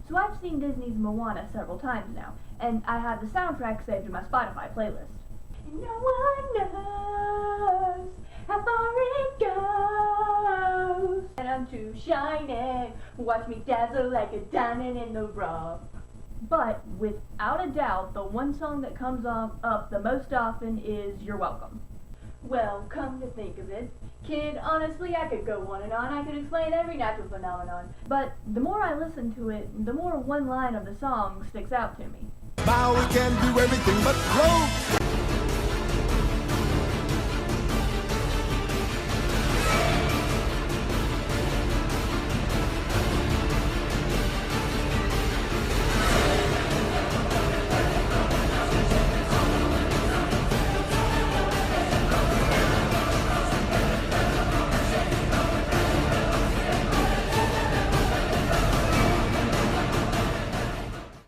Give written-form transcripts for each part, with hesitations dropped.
So I've seen Disney's Moana several times now, and I have the soundtrack saved in my Spotify playlist. And no one knows how far it goes. And I'm too shiny, watch me dazzle like a diamond in the rough. But without a doubt, the one song that comes up the most often is You're Welcome. Well, come to think of it, kid, honestly, I could go on and on. I could explain every natural phenomenon. But the more I listen to it, the more one line of the song sticks out to me. Maui can do everything but float.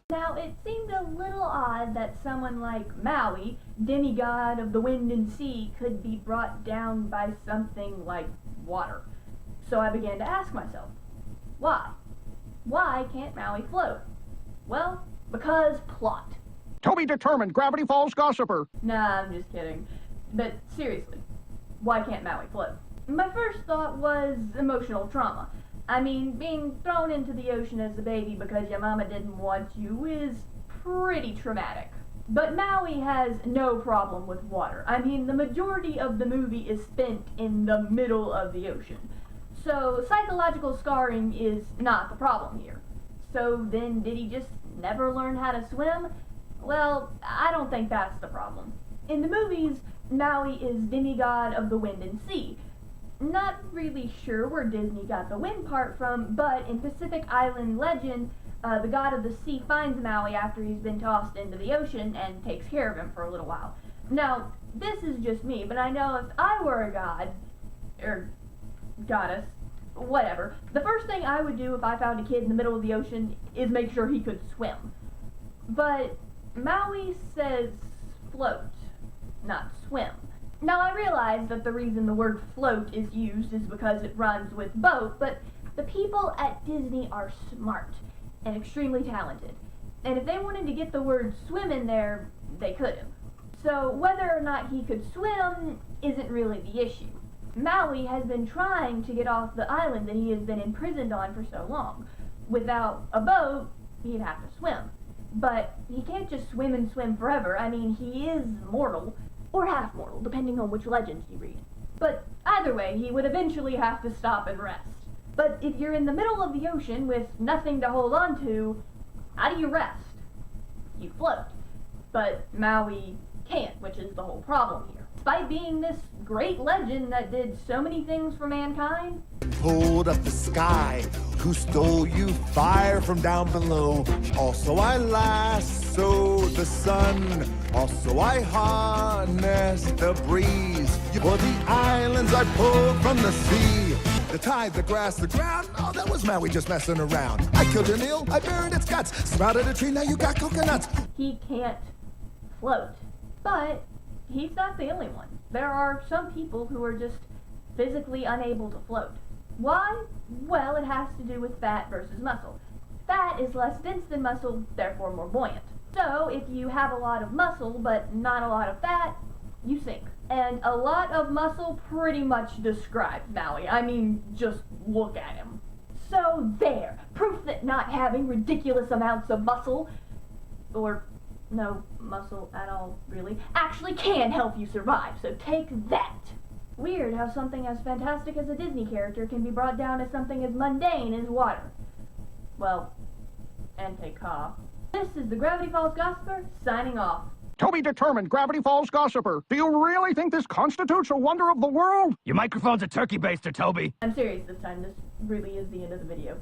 Now, it seemed a little odd that someone like Maui, demigod of the wind and sea, could be brought down by something like water. So I began to ask myself, why? Why can't Maui float? Well, because plot. Toby determined Gravity Falls gossiper. Nah, I'm just kidding. But seriously, why can't Maui float? My first thought was emotional trauma. I mean, being thrown into the ocean as a baby because your mama didn't want you is pretty traumatic. But Maui has no problem with water. I mean, the majority of the movie is spent in the middle of the ocean. So psychological scarring is not the problem here. So then did he just never learn how to swim? Well, I don't think that's the problem. In the movies, Maui is demigod of the wind and sea. Not really sure where Disney got the wind part from, but in Pacific Island legend, the god of the sea finds Maui after he's been tossed into the ocean and takes care of him for a little while. Now, this is just me, but I know if I were a god, or goddess, whatever, the first thing I would do if I found a kid in the middle of the ocean is make sure he could swim. But Maui says float, not swim. Now, I realize that the reason the word float is used is because it rhymes with boat, but the people at Disney are smart and extremely talented. And if they wanted to get the word swim in there, they could have. So whether or not he could swim isn't really the issue. Maui has been trying to get off the island that he has been imprisoned on for so long. Without a boat, he'd have to swim. But he can't just swim and swim forever. I mean, he is mortal. Or half-mortal, depending on which legends you read. But either way, he would eventually have to stop and rest. But if you're in the middle of the ocean with nothing to hold on to, how do you rest? You float. But Maui can't, which is the whole problem here. Despite being this great legend that did so many things for mankind, Pulled up the sky, who stole you fire from down below. Also I lassoed the sun, also I harnessed the breeze. For the islands I pulled from the sea, the tide, the grass, the ground. Oh, that was Maui just messing around. I killed an eel, I buried its guts, sprouted a tree, now you got coconuts. he can't float. But he's not the only one. There are some people who are just physically unable to float. Why? Well, it has to do with fat versus muscle. Fat is less dense than muscle, therefore more buoyant. So, if you have a lot of muscle but not a lot of fat, you sink. And a lot of muscle pretty much describes Maui. I mean, just look at him. So there, proof that not having ridiculous amounts of muscle, or no muscle at all really, actually can help you survive, so take that. Weird how something as fantastic as a Disney character can be brought down as something as mundane as water. Well, and take cough. This is the Gravity Falls Gossiper, signing off. Toby determined Gravity Falls gossiper. Do you really think this constitutes a wonder of the world? Your microphone's a turkey baster, Toby. I'm serious this time, this really is the end of the video.